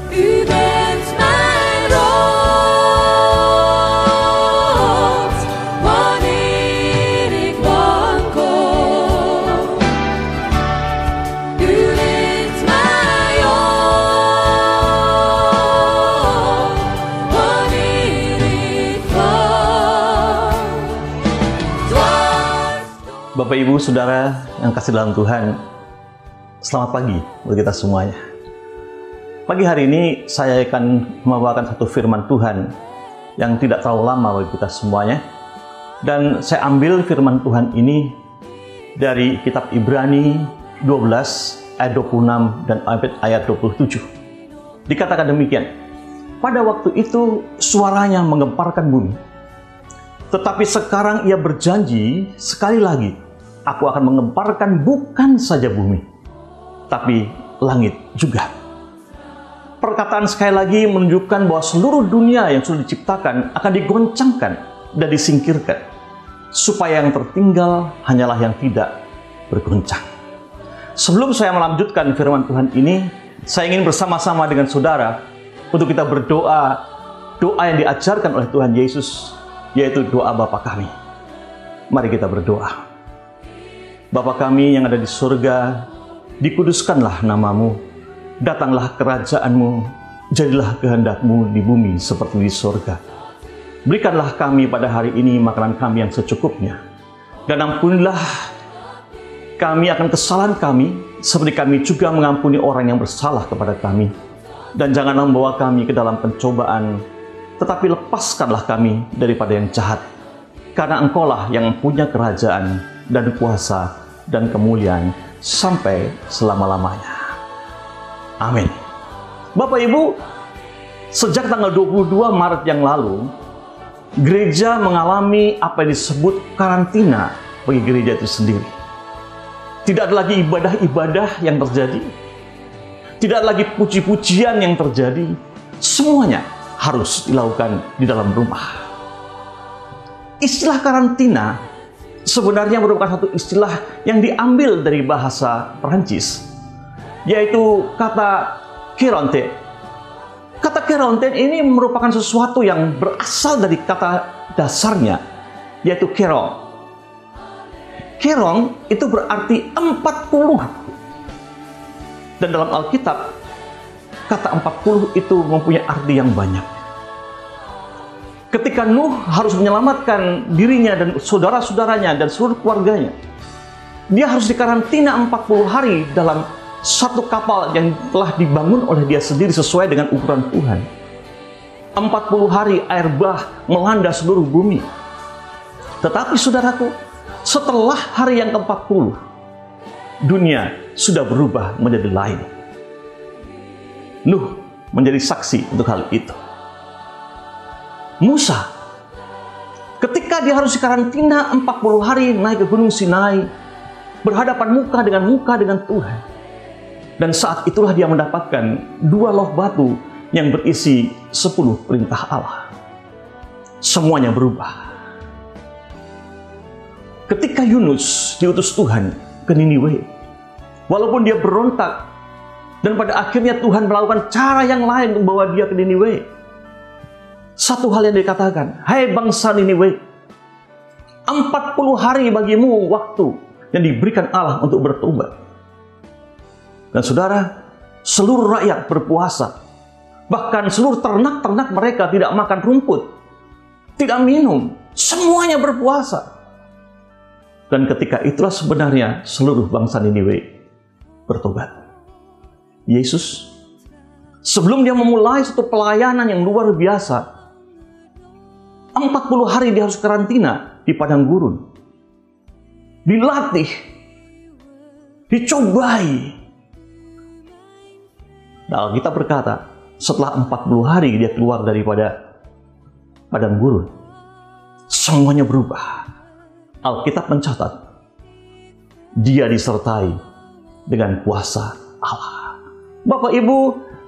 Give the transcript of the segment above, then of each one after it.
U bent mijn rots, wanneer ik wankel. U wint mij op, wanneer ik val. Bapak, Ibu, Saudara yang kasih dalam Tuhan, selamat pagi buat kita semuanya. Pagi hari ini saya akan membawakan satu firman Tuhan yang tidak terlalu lama bagi kita semuanya. Dan saya ambil firman Tuhan ini dari kitab Ibrani 12 ayat 26 dan ayat 27. Dikatakan demikian, pada waktu itu suaranya menggemparkan bumi. Tetapi sekarang ia berjanji sekali lagi, aku akan menggemparkan bukan saja bumi, tapi langit juga. Perkataan sekali lagi menunjukkan bahwa seluruh dunia yang sudah diciptakan akan digoncangkan dan disingkirkan, supaya yang tertinggal hanyalah yang tidak bergoncang. Sebelum saya melanjutkan firman Tuhan ini, saya ingin bersama-sama dengan saudara untuk kita berdoa, doa yang diajarkan oleh Tuhan Yesus, yaitu doa Bapa kami. Mari kita berdoa. Bapa kami yang ada di surga, dikuduskanlah namamu. Datanglah kerajaan-Mu, jadilah kehendak-Mu di bumi seperti di surga. Berikanlah kami pada hari ini makanan kami yang secukupnya. Dan ampunilah kami akan kesalahan kami, seperti kami juga mengampuni orang yang bersalah kepada kami. Dan janganlah membawa kami ke dalam pencobaan, tetapi lepaskanlah kami daripada yang jahat. Karena Engkaulah yang punya kerajaan dan kuasa dan kemuliaan sampai selama-lamanya. Amin. Bapak Ibu, sejak tanggal 22 Maret yang lalu, gereja mengalami apa yang disebut karantina bagi gereja itu sendiri. Tidak ada lagi ibadah-ibadah yang terjadi. Tidak lagi puji-pujian yang terjadi. Semuanya harus dilakukan di dalam rumah. Istilah karantina sebenarnya merupakan satu istilah yang diambil dari bahasa Perancis, yaitu kata quarantaine. Kata quarantaine ini merupakan sesuatu yang berasal dari kata dasarnya, yaitu kerong. Kerong itu berarti 40. Dan dalam Alkitab, kata 40 itu mempunyai arti yang banyak. Ketika Nuh harus menyelamatkan dirinya dan saudara-saudaranya dan seluruh keluarganya, dia harus dikarantina 40 hari dalam satu kapal yang telah dibangun oleh dia sendiri sesuai dengan ukuran Tuhan. 40 hari air bah melanda seluruh bumi. Tetapi saudaraku, setelah hari yang ke-40, dunia sudah berubah menjadi lain. Nuh menjadi saksi untuk hal itu. Musa, ketika dia harus dikarantina 40 hari naik ke Gunung Sinai, berhadapan muka dengan Tuhan. Dan saat itulah dia mendapatkan 2 loh batu yang berisi 10 perintah Allah. Semuanya berubah. Ketika Yunus diutus Tuhan ke Niniwe, walaupun dia berontak, dan pada akhirnya Tuhan melakukan cara yang lain untuk membawa dia ke Niniwe. Satu hal yang dikatakan, hai bangsa Niniwe, 40 hari bagimu waktu yang diberikan Allah untuk bertobat. Dan saudara, seluruh rakyat berpuasa. Bahkan seluruh ternak-ternak mereka tidak makan rumput, tidak minum, semuanya berpuasa. Dan ketika itulah sebenarnya seluruh bangsa Niniwe bertobat. Yesus, sebelum dia memulai satu pelayanan yang luar biasa, 40 hari dia harus karantina di padang gurun. Dilatih, dicobai. Nah, kita berkata, setelah 40 hari dia keluar daripada padang gurun, semuanya berubah. Alkitab mencatat, dia disertai dengan kuasa Allah. Bapak Ibu,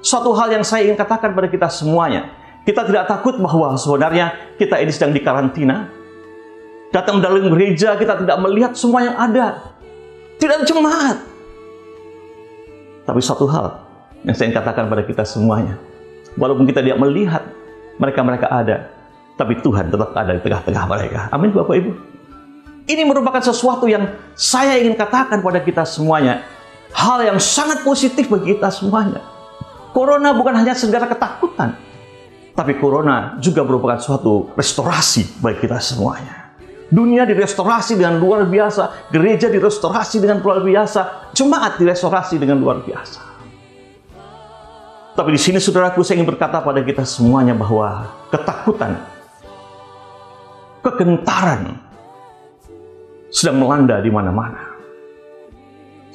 suatu hal yang saya ingin katakan pada kita semuanya, kita tidak takut bahwa sebenarnya kita ini sedang dikarantina. Datang dalam gereja, kita tidak melihat semua yang ada. Tidak jemaat. Tapi satu hal yang saya ingin katakan pada kita semuanya, Walaupun kita tidak melihat mereka ada, tapi Tuhan tetap ada di tengah-tengah mereka. Amin, Bapak Ibu. Ini merupakan sesuatu yang saya ingin katakan pada kita semuanya. Hal yang sangat positif bagi kita semuanya. Corona bukan hanya segala ketakutan, tapi Corona juga merupakan suatu restorasi bagi kita semuanya. Dunia direstorasi dengan luar biasa, gereja direstorasi dengan luar biasa, jemaat direstorasi dengan luar biasa. Tapi di sini saudaraku, saya ingin berkata pada kita semuanya bahwa ketakutan, kegentaran sedang melanda di mana-mana.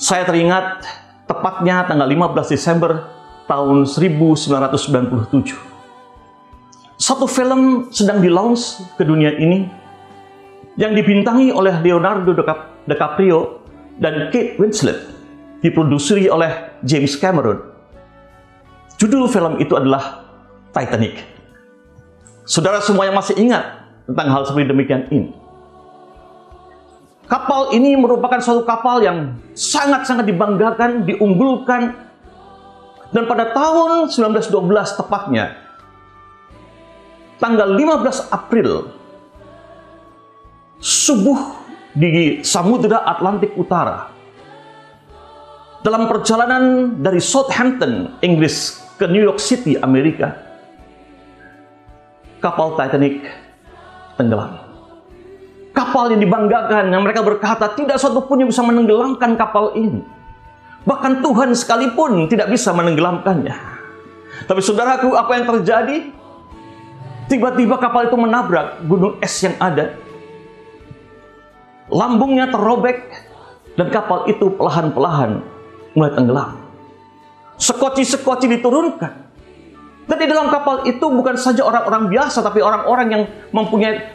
Saya teringat tepatnya tanggal 15 Desember tahun 1997. Satu film sedang di-launch ke dunia ini yang dibintangi oleh Leonardo DiCaprio dan Kate Winslet, diproduseri oleh James Cameron. Judul film itu adalah Titanic. Saudara semua yang masih ingat tentang hal seperti demikian ini. Kapal ini merupakan suatu kapal yang sangat-sangat dibanggakan, diunggulkan. Dan pada tahun 1912 tepatnya, tanggal 15 April, subuh di Samudra Atlantik Utara, dalam perjalanan dari Southampton, Inggris ke New York City, Amerika, kapal Titanic tenggelam. Kapal yang dibanggakan, yang mereka berkata tidak satu pun yang bisa menenggelamkan kapal ini. Bahkan Tuhan sekalipun tidak bisa menenggelamkannya. Tapi saudaraku, apa yang terjadi? Tiba-tiba kapal itu menabrak gunung es yang ada. Lambungnya terrobek dan kapal itu perlahan-lahan mulai tenggelam. Sekoci-sekoci diturunkan. Dan di dalam kapal itu bukan saja orang-orang biasa, tapi orang-orang yang mempunyai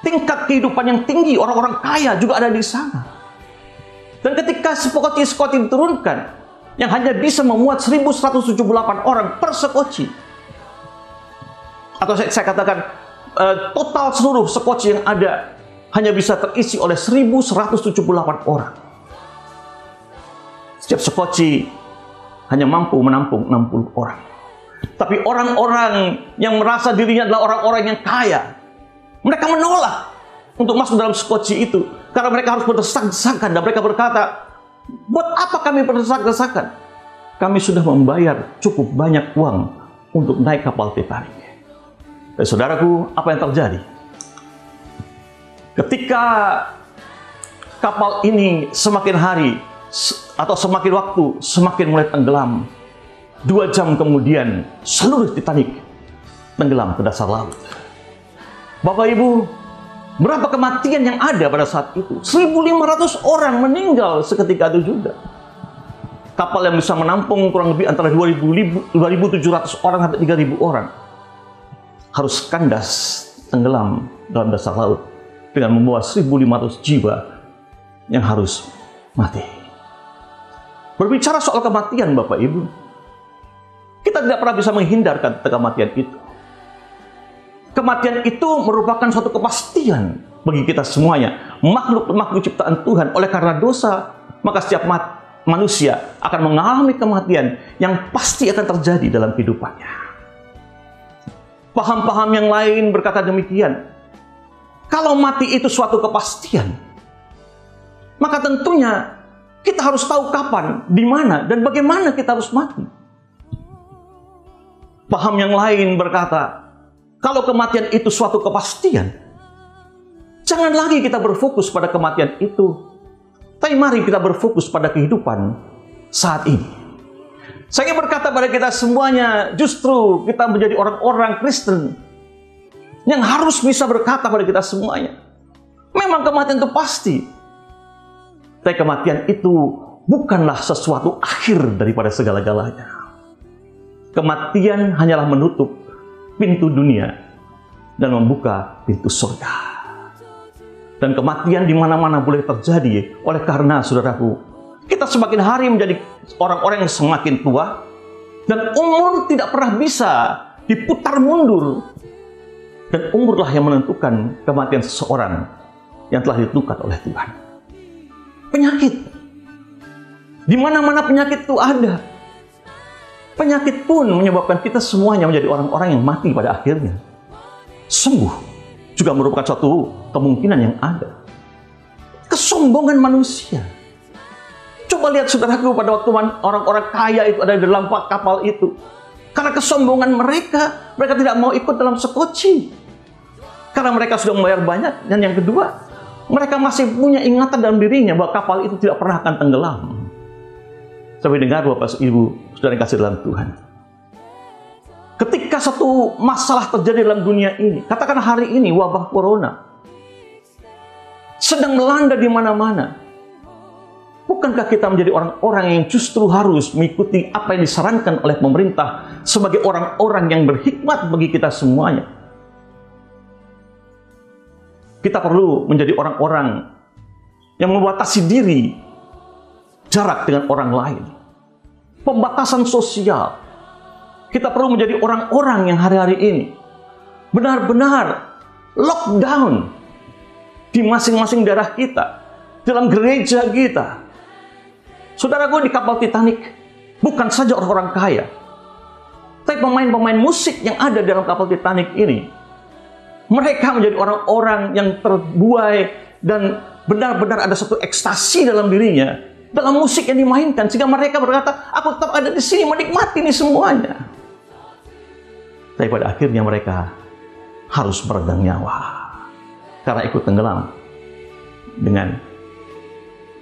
tingkat kehidupan yang tinggi, orang-orang kaya juga ada di sana. Dan ketika sekoci-sekoci diturunkan, yang hanya bisa memuat 1.178 orang per sekoci, atau saya katakan total seluruh sekoci yang ada hanya bisa terisi oleh 1.178 orang. Setiap sekoci hanya mampu menampung 60 orang. Tapi orang-orang yang merasa dirinya adalah orang-orang yang kaya, mereka menolak untuk masuk dalam sekoci itu. Karena mereka harus berdesak-desakan. Dan mereka berkata, buat apa kami berdesak-desakan? Kami sudah membayar cukup banyak uang untuk naik kapal Titanic. Dan saudaraku, apa yang terjadi? Ketika kapal ini semakin hari atau semakin waktu semakin mulai tenggelam, 2 jam kemudian seluruh Titanic tenggelam ke dasar laut. Bapak Ibu, berapa kematian yang ada pada saat itu? 1.500 orang meninggal seketika itu juga. Kapal yang bisa menampung kurang lebih antara 2.700 orang sampai 3.000 orang harus kandas tenggelam dalam dasar laut dengan membawa 1.500 jiwa yang harus mati. Berbicara soal kematian, Bapak Ibu, kita tidak pernah bisa menghindarkan kematian itu. Kematian itu merupakan suatu kepastian bagi kita semuanya. Makhluk-makhluk ciptaan Tuhan. Oleh karena dosa, maka setiap manusia akan mengalami kematian yang pasti akan terjadi dalam kehidupannya. Paham-paham yang lain berkata demikian. Kalau mati itu suatu kepastian, maka tentunya kita harus tahu kapan, di mana, dan bagaimana kita harus mati. Paham yang lain berkata, kalau kematian itu suatu kepastian, jangan lagi kita berfokus pada kematian itu. Tapi mari kita berfokus pada kehidupan saat ini. Saya ingin berkata pada kita semuanya, justru kita menjadi orang-orang Kristen yang harus bisa berkata pada kita semuanya, memang kematian itu pasti. Tapi kematian itu bukanlah sesuatu akhir daripada segala-galanya. Kematian hanyalah menutup pintu dunia dan membuka pintu surga. Dan kematian di mana-mana boleh terjadi. Oleh karena, saudaraku, kita semakin hari menjadi orang-orang yang semakin tua dan umur tidak pernah bisa diputar mundur. Dan umurlah yang menentukan kematian seseorang yang telah ditentukan oleh Tuhan. Penyakit. Di mana-mana penyakit itu ada. Penyakit pun menyebabkan kita semuanya menjadi orang-orang yang mati pada akhirnya. Sembuh juga merupakan suatu kemungkinan yang ada. Kesombongan manusia. Coba lihat saudaraku, pada waktu orang-orang kaya itu ada di dalam kapal itu. Karena kesombongan mereka tidak mau ikut dalam sekoci. Karena mereka sudah membayar banyak. Dan yang kedua, mereka masih punya ingatan dalam dirinya bahwa kapal itu tidak pernah akan tenggelam. Sampai dengar Bapak Ibu, saudara yang kasih dalam Tuhan. Ketika satu masalah terjadi dalam dunia ini, katakan hari ini wabah corona sedang melanda di mana-mana. Bukankah kita menjadi orang-orang yang justru harus mengikuti apa yang disarankan oleh pemerintah sebagai orang-orang yang berhikmat bagi kita semuanya? Kita perlu menjadi orang-orang yang membatasi diri, jarak dengan orang lain, pembatasan sosial. Kita perlu menjadi orang-orang yang hari-hari ini benar-benar lockdown di masing-masing daerah kita, dalam gereja kita. Saudaraku, di kapal Titanic bukan saja orang-orang kaya, tapi pemain-pemain musik yang ada dalam kapal Titanic ini, mereka menjadi orang-orang yang terbuai dan benar-benar ada satu ekstasi dalam dirinya, dalam musik yang dimainkan, sehingga mereka berkata, aku tetap ada di sini menikmati ini semuanya. Tapi pada akhirnya mereka harus meregang nyawa karena ikut tenggelam dengan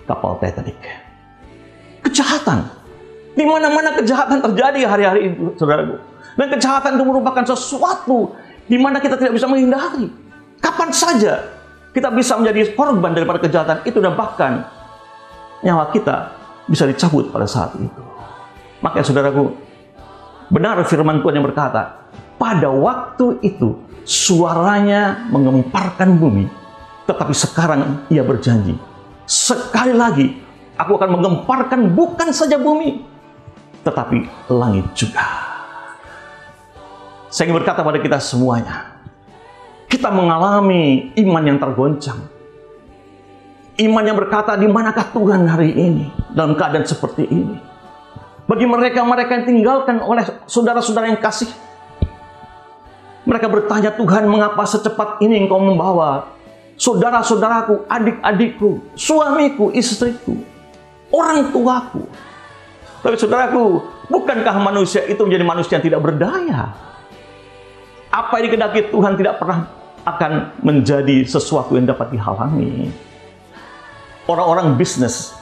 kapal Titanic. Kejahatan, di mana-mana kejahatan terjadi hari-hari ini, saudaraku. Dan kejahatan itu merupakan sesuatu di mana kita tidak bisa menghindari. Kapan saja kita bisa menjadi korban daripada kejahatan itu, dan bahkan nyawa kita bisa dicabut pada saat itu. Makanya saudaraku, benar firman Tuhan yang berkata, pada waktu itu suaranya mengemparkan bumi, tetapi sekarang ia berjanji, sekali lagi aku akan menggemparkan bukan saja bumi, tetapi langit juga. Saya ingin berkata pada kita semuanya, kita mengalami iman yang tergoncang. Iman yang berkata, di manakah Tuhan hari ini dalam keadaan seperti ini? Bagi mereka-mereka yang tinggalkan oleh saudara-saudara yang kasih, mereka bertanya, Tuhan, mengapa secepat ini Engkau membawa saudara-saudaraku, adik-adikku, suamiku, istriku, orang tuaku? Tapi saudaraku, bukankah manusia itu menjadi manusia yang tidak berdaya? Apa yang dikehendaki Tuhan tidak pernah akan menjadi sesuatu yang dapat dihalangi. Orang-orang bisnis,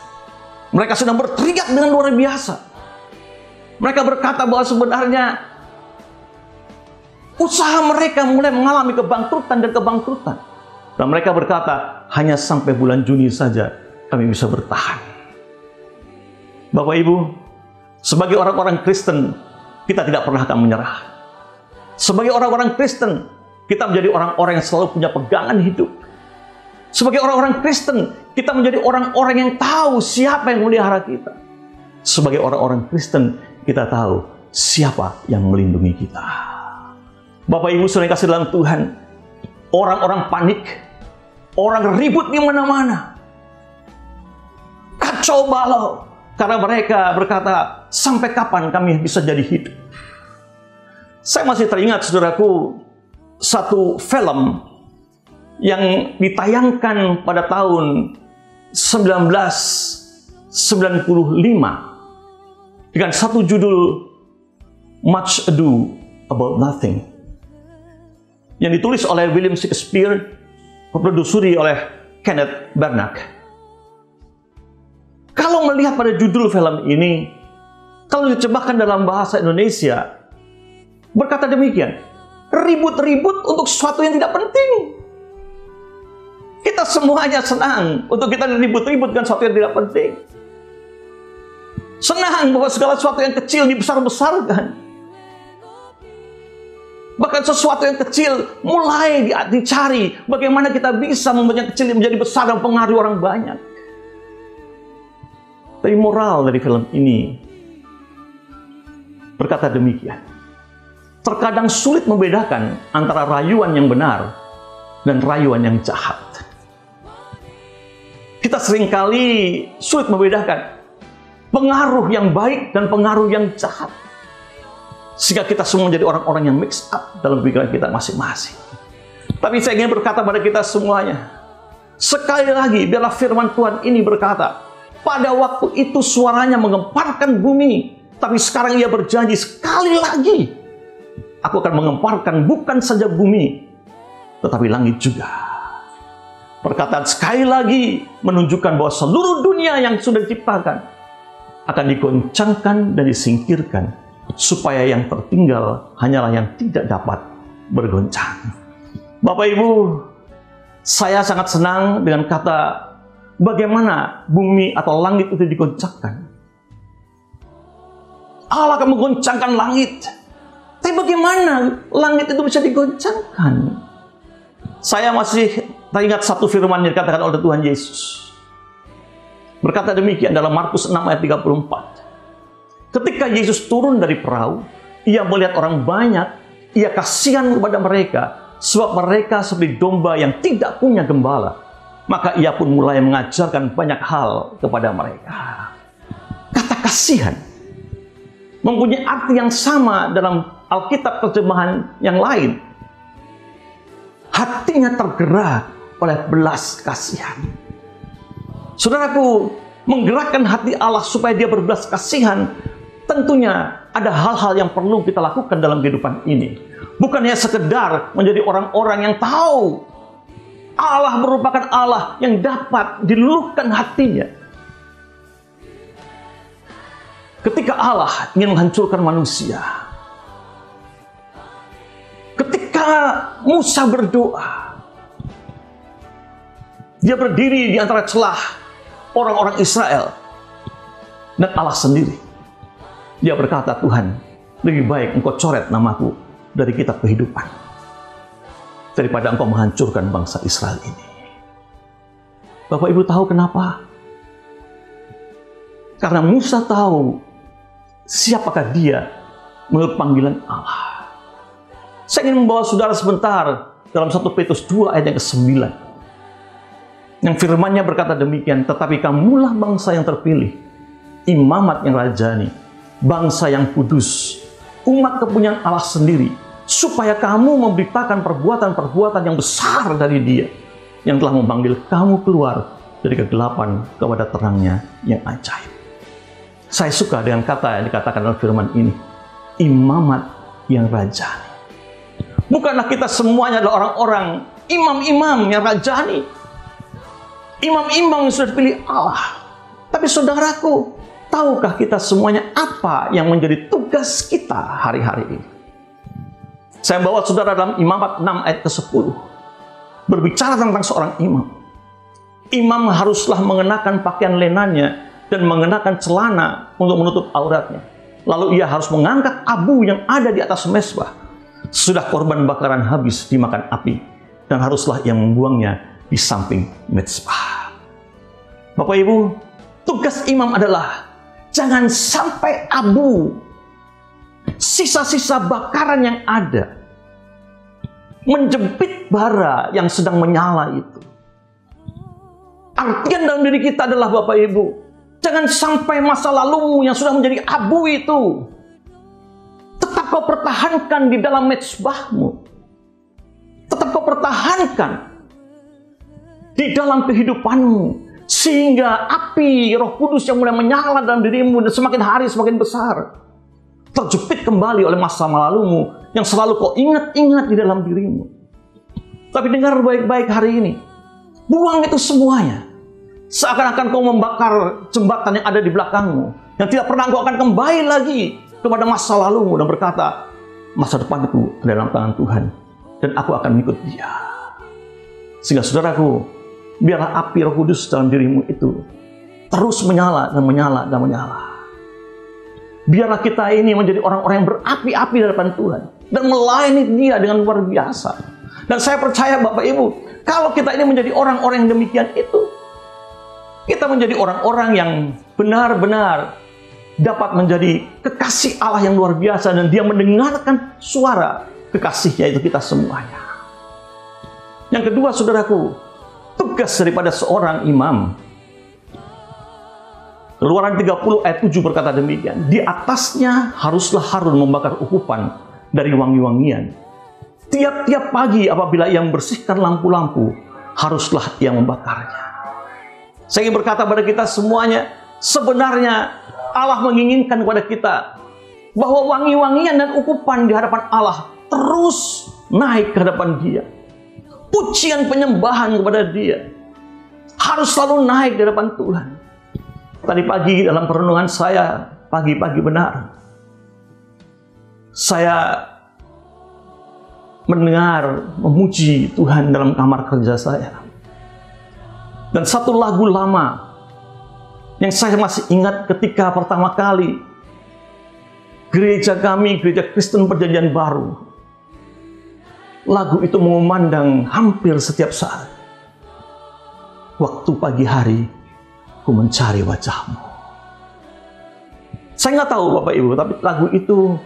mereka sedang berteriak dengan luar biasa. Mereka berkata bahwa sebenarnya usaha mereka mulai mengalami kebangkrutan dan kebangkrutan. Dan mereka berkata, hanya sampai bulan Juni saja kami bisa bertahan. Bapak Ibu, sebagai orang-orang Kristen, kita tidak pernah akan menyerah. Sebagai orang-orang Kristen, kita menjadi orang-orang yang selalu punya pegangan hidup. Sebagai orang-orang Kristen, kita menjadi orang-orang yang tahu siapa yang melihara kita. Sebagai orang-orang Kristen, kita tahu siapa yang melindungi kita. Bapak Ibu saudara yang kasih dalam Tuhan, orang-orang panik, orang ribut di mana-mana, kacau balau, karena mereka berkata, sampai kapan kami bisa jadi hidup? Saya masih teringat, saudaraku, satu film yang ditayangkan pada tahun 1995 dengan satu judul Much Ado About Nothing, yang ditulis oleh William Shakespeare, diproduseri oleh Kenneth Branagh. Kalau melihat pada judul film ini, kalau diterjemahkan dalam bahasa Indonesia, berkata demikian, ribut-ribut untuk sesuatu yang tidak penting. Kita semuanya senang untuk kita ribut-ribut dengan sesuatu yang tidak penting. Senang bahwa segala sesuatu yang kecil dibesar-besarkan. Bahkan sesuatu yang kecil mulai dicari bagaimana kita bisa membuat yang kecil menjadi besar dan pengaruh orang banyak. Tapi moral dari film ini berkata demikian. Terkadang sulit membedakan antara rayuan yang benar dan rayuan yang jahat. Kita seringkali sulit membedakan pengaruh yang baik dan pengaruh yang jahat. sehingga kita semua menjadi orang-orang yang mix up dalam pikiran kita masing-masing. Tapi saya ingin berkata pada kita semuanya, sekali lagi biarlah firman Tuhan ini berkata, pada waktu itu suaranya menggemparkan bumi, tapi sekarang ia berjanji sekali lagi, aku akan menggemparkan bukan saja bumi, tetapi langit juga. Perkataan sekali lagi menunjukkan bahwa seluruh dunia yang sudah diciptakan akan digoncangkan dan disingkirkan, supaya yang tertinggal hanyalah yang tidak dapat bergoncang. Bapak Ibu, saya sangat senang dengan kata bagaimana bumi atau langit itu digoncangkan. Allah akan menggoncangkan langit. Tapi bagaimana langit itu bisa digoncangkan? Saya masih teringat satu firman yang dikatakan oleh Tuhan Yesus. Berkata demikian dalam Markus 6 ayat 34. Ketika Yesus turun dari perahu, ia melihat orang banyak, ia kasihan kepada mereka, sebab mereka seperti domba yang tidak punya gembala. Maka ia pun mulai mengajarkan banyak hal kepada mereka. Kata kasihan mempunyai arti yang sama dalam Alkitab terjemahan yang lain. Hatinya tergerak oleh belas kasihan. Saudaraku, menggerakkan hati Allah supaya dia berbelas kasihan, tentunya ada hal-hal yang perlu kita lakukan dalam kehidupan ini. Bukan hanya sekedar menjadi orang-orang yang tahu Allah merupakan Allah yang dapat diluluhkan hatinya. Ketika Allah ingin menghancurkan manusia, ketika Musa berdoa, dia berdiri di antara celah orang-orang Israel dan Allah sendiri. Dia berkata, Tuhan, lebih baik engkau coret namaku dari kitab kehidupan daripada engkau menghancurkan bangsa Israel ini. Bapak Ibu tahu kenapa? Karena Musa tahu siapakah dia menurut panggilan Allah. Saya ingin membawa saudara sebentar dalam 1 Petrus 2 ayat yang ke-9. Yang firmannya berkata demikian, tetapi kamulah bangsa yang terpilih, imamat yang rajani, bangsa yang kudus, umat kepunyaan Allah sendiri, supaya kamu memberitakan perbuatan-perbuatan yang besar dari Dia, yang telah memanggil kamu keluar dari kegelapan kepada terangnya yang ajaib. Saya suka dengan kata yang dikatakan dalam firman ini, imamat yang rajani. Bukanlah kita semuanya adalah orang-orang imam-imam yang rajani, imam-imam yang sudah dipilih Allah. Tapi saudaraku, tahukah kita semuanya apa yang menjadi tugas kita hari-hari ini? Saya bawa saudara dalam Imamat 6 ayat ke-10. Berbicara tentang seorang imam. Imam haruslah mengenakan pakaian lenannya dan mengenakan celana untuk menutup auratnya. Lalu ia harus mengangkat abu yang ada di atas mezbah sesudah korban bakaran habis dimakan api, dan haruslah ia membuangnya di samping mezbah. Bapak Ibu, tugas imam adalah jangan sampai abu, sisa-sisa bakaran yang ada, menjepit bara yang sedang menyala itu. Artian dalam diri kita adalah, Bapak Ibu, jangan sampai masa lalumu yang sudah menjadi abu itu tetap kau pertahankan di dalam mezbahmu. Tetap kau pertahankan di dalam kehidupanmu, sehingga api Roh Kudus yang mulai menyala dalam dirimu dan semakin hari semakin besar, terjepit kembali oleh masa lalumu yang selalu kau ingat-ingat di dalam dirimu. Tapi dengar baik-baik hari ini, buang itu semuanya. Seakan-akan kau membakar jembatan yang ada di belakangmu, yang tidak pernah kau akan kembali lagi kepada masa lalumu dan berkata, masa depanku ada dalam tangan Tuhan dan aku akan mengikut Dia. Sehingga saudaraku, biarlah api Roh Kudus dalam dirimu itu terus menyala dan menyala dan menyala. Biarlah kita ini menjadi orang-orang yang berapi-api di hadapan Tuhan dan melayani Dia dengan luar biasa. Dan saya percaya Bapak Ibu, kalau kita ini menjadi orang-orang yang demikian itu, kita menjadi orang-orang yang benar-benar dapat menjadi kekasih Allah yang luar biasa, dan Dia mendengarkan suara kekasihnya itu kita semuanya. Yang kedua, saudaraku, tugas daripada seorang imam Keluaran 30 ayat 7 berkata demikian. Di atasnya haruslah Harun membakar ukupan dari wangi-wangian. Tiap-tiap pagi apabila ia membersihkan lampu-lampu, haruslah ia membakarnya. Saya ingin berkata pada kita semuanya, sebenarnya Allah menginginkan kepada kita bahwa wangi-wangian dan ukupan di hadapan Allah terus naik ke hadapan Dia. Pujian penyembahan kepada Dia harus selalu naik di hadapan Tuhan. Tadi pagi dalam perenungan saya, pagi-pagi benar, saya mendengar memuji Tuhan dalam kamar kerja saya. Dan satu lagu lama yang saya masih ingat ketika pertama kali gereja kami, gereja Kristen Perjanjian Baru, lagu itu mengumandang hampir setiap saat. Waktu pagi hari, ku mencari wajah-Mu. Saya nggak tahu Bapak Ibu, tapi lagu itu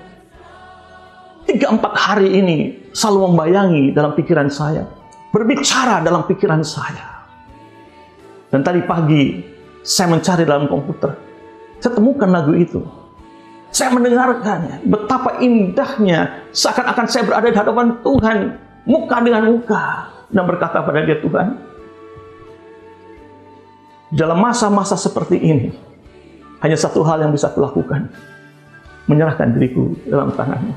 3-4 hari ini selalu membayangi dalam pikiran saya, berbicara dalam pikiran saya. Dan tadi pagi saya mencari dalam komputer, saya temukan lagu itu. Saya mendengarkannya, betapa indahnya, seakan-akan saya berada di hadapan Tuhan, muka dengan muka, dan berkata pada Dia, Tuhan, dalam masa-masa seperti ini, hanya satu hal yang bisa kulakukan, menyerahkan diriku dalam tangan-Mu.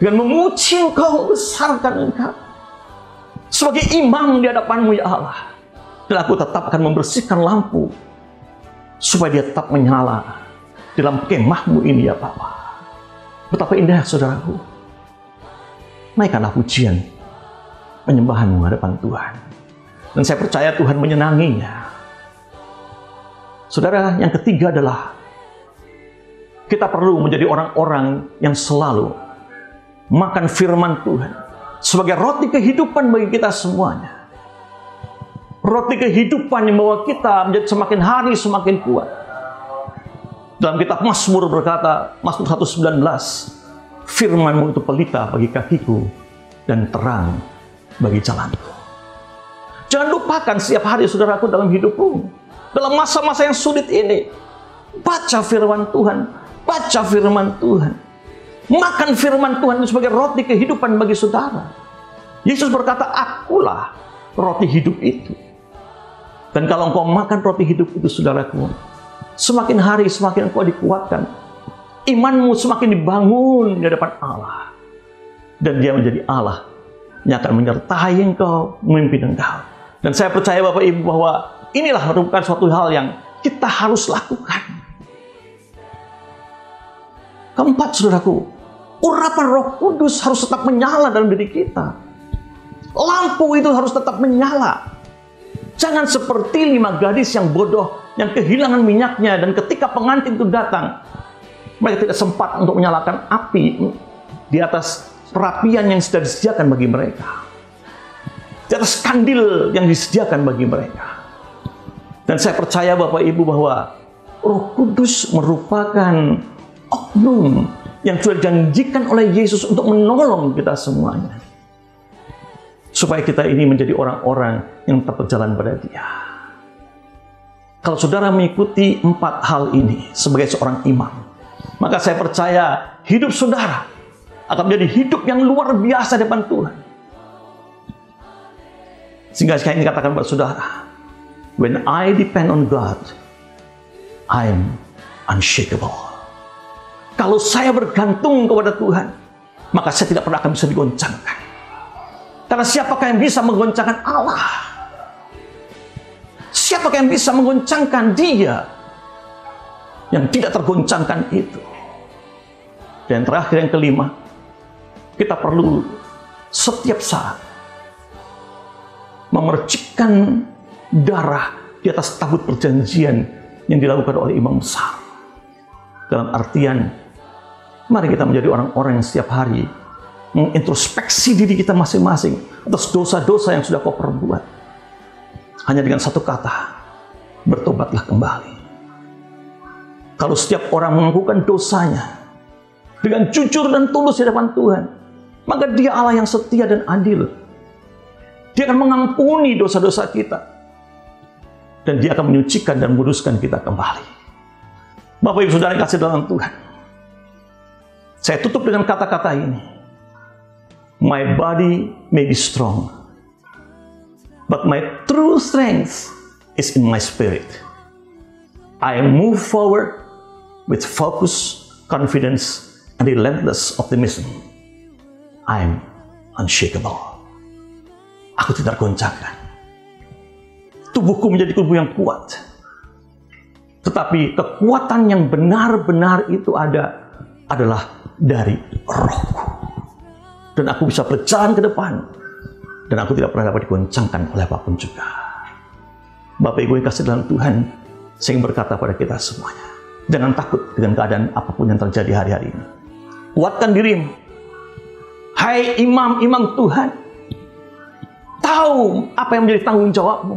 Dengan memuji Engkau, membesarkan Engkau sebagai imam di hadapan-Mu, ya Allah. Dan aku tetap akan membersihkan lampu supaya dia tetap menyala dalam kemah-Mu ini, ya Bapa. Betapa indah, saudaraku. Naikkanlah pujian penyembahan-Mu hadapan Tuhan. Dan saya percaya Tuhan menyenanginya. Saudara, yang ketiga adalah kita perlu menjadi orang-orang yang selalu makan firman Tuhan sebagai roti kehidupan bagi kita semuanya. Roti kehidupan yang membawa kita menjadi semakin hari semakin kuat. Dalam kitab Mazmur berkata, Mazmur 119, firman-Mu itu pelita bagi kakiku dan terang bagi jalanku. Jangan lupakan setiap hari, saudaraku, dalam hidupmu, dalam masa-masa yang sulit ini, baca firman Tuhan, baca firman Tuhan. Makan firman Tuhan itu sebagai roti kehidupan bagi saudara. Yesus berkata, akulah roti hidup itu. Dan kalau engkau makan roti hidup itu, saudaraku, semakin hari semakin engkau dikuatkan. Imanmu semakin dibangun di hadapan Allah. Dan Dia menjadi Allah yang akan menyertai engkau, memimpin engkau. Dan saya percaya Bapak Ibu bahwa inilah merupakan suatu hal yang kita harus lakukan. Keempat, saudaraku, urapan Roh Kudus harus tetap menyala dalam diri kita. Lampu itu harus tetap menyala. Jangan seperti 5 gadis yang bodoh yang kehilangan minyaknya, dan ketika pengantin itu datang, mereka tidak sempat untuk menyalakan api di atas perapian yang sudah disediakan bagi mereka, di atas kandil yang disediakan bagi mereka. Dan saya percaya Bapak Ibu bahwa Roh Kudus merupakan oknum yang sudah dijanjikan oleh Yesus untuk menolong kita semuanya, supaya kita ini menjadi orang-orang yang tetap berjalan pada Dia. Kalau saudara mengikuti 4 hal ini sebagai seorang imam, maka saya percaya hidup saudara akan menjadi hidup yang luar biasa di depan Tuhan. Sehingga saya ingin katakan kepada saudara, when I depend on God, I am unshakable. Kalau saya bergantung kepada Tuhan, maka saya tidak pernah akan bisa digoncangkan. Karena siapakah yang bisa menggoncangkan Allah? Siapakah yang bisa menggoncangkan Dia yang tidak tergoncangkan itu? Dan terakhir, yang kelima, kita perlu setiap saat memercikkan darah di atas tabut perjanjian yang dilakukan oleh imam besar. Dalam artian, mari kita menjadi orang-orang yang setiap hari mengintrospeksi diri kita masing-masing atas dosa-dosa yang sudah kau perbuat. Hanya dengan satu kata, bertobatlah kembali. Kalau setiap orang mengakukan dosanya dengan jujur dan tulus di hadapan Tuhan, maka Dia Allah yang setia dan adil. Dia akan mengampuni dosa-dosa kita, dan Dia akan menyucikan dan menguduskan kita kembali. Bapak Ibu Saudara yang kasih dalam Tuhan, saya tutup dengan kata-kata ini. My body may be strong, but my true strength is in my spirit. I move forward with focus, confidence, and relentless optimism. I am unshakable. Aku tidak tergoncangkan. Tubuhku menjadi tubuh yang kuat. Tetapi kekuatan yang benar-benar itu adalah dari Rohku. Dan aku bisa berjalan ke depan. Dan aku tidak pernah dapat digoncangkan oleh apapun juga. Bapak Ibu yang kasih dalam Tuhan, saya ingin berkata pada kita semuanya, jangan takut dengan keadaan apapun yang terjadi hari-hari ini. Kuatkan dirimu. Hai imam-imam Tuhan, tahu apa yang menjadi tanggung jawabmu.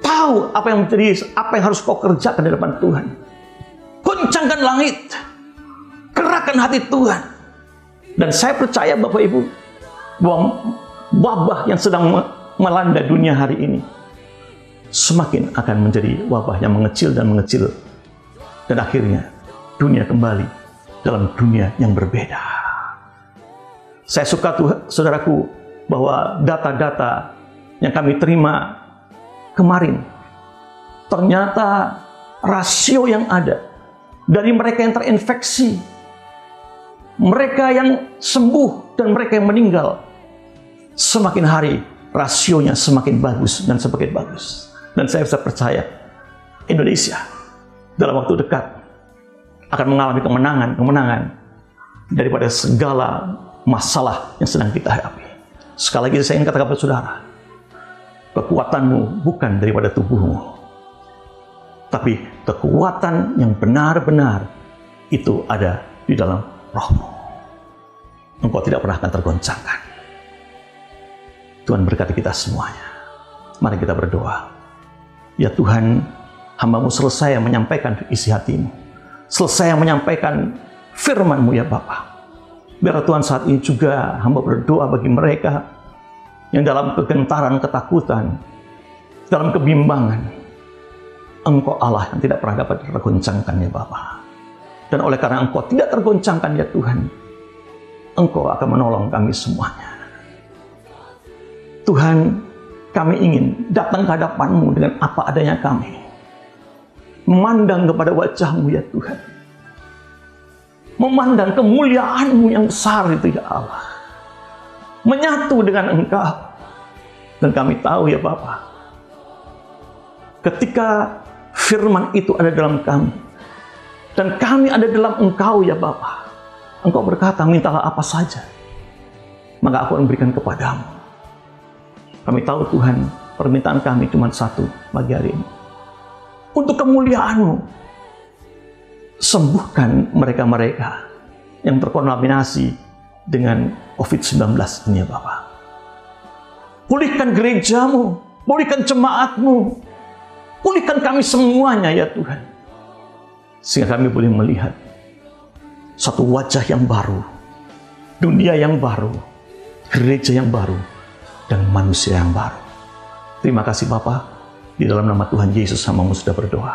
Tahu apa yang harus kau kerjakan di depan Tuhan. Goncangkan langit, gerakkan hati Tuhan. Dan saya percaya Bapak Ibu, bahwa wabah yang sedang melanda dunia hari ini semakin akan menjadi wabah yang mengecil dan mengecil. Dan akhirnya dunia kembali dalam dunia yang berbeda. Saya suka saudaraku, bahwa data-data yang kami terima kemarin, ternyata rasio yang ada dari mereka yang terinfeksi, mereka yang sembuh, dan mereka yang meninggal, semakin hari rasionya semakin bagus dan semakin bagus. Dan saya bisa percaya Indonesia dalam waktu dekat akan mengalami kemenangan daripada segala masalah yang sedang kita hadapi. Sekali lagi saya ingin katakan kepada saudara, kekuatanmu bukan daripada tubuhmu, tapi kekuatan yang benar-benar itu ada di dalam Rohmu. Engkau tidak pernah akan tergoncangkan. Tuhan berkati kita semuanya. Mari kita berdoa. Ya Tuhan, hamba-Mu selesai menyampaikan isi hati-Mu, selesai menyampaikan firman-Mu ya Bapa. Biar Tuhan saat ini juga hamba berdoa bagi mereka yang dalam kegentaran, ketakutan, dalam kebimbangan. Engkau Allah yang tidak pernah dapat tergoncangkan ya Bapa. Dan oleh karena Engkau tidak tergoncangkan ya Tuhan, Engkau akan menolong kami semuanya. Tuhan, kami ingin datang ke hadapan-Mu dengan apa adanya kami. Memandang kepada wajah-Mu ya Tuhan. Memandang kemuliaan-Mu yang besar itu ya Allah. Menyatu dengan Engkau. Dan kami tahu ya Bapa, ketika firman itu ada dalam kami, dan kami ada dalam Engkau ya Bapa, Engkau berkata, mintalah apa saja, maka aku akan berikan kepadamu. Kami tahu Tuhan, permintaan kami cuma satu pagi hari ini. Untuk kemuliaan-Mu, sembuhkan mereka-mereka yang terkontaminasi dengan COVID-19 ini ya Bapa. Pulihkan gereja-Mu, pulihkan jemaat-Mu, pulihkan kami semuanya ya Tuhan. Sehingga kami boleh melihat satu wajah yang baru, dunia yang baru, gereja yang baru, dan manusia yang baru. Terima kasih Bapa, di dalam nama Tuhan Yesus hamba-Mu sudah berdoa.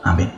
Amin.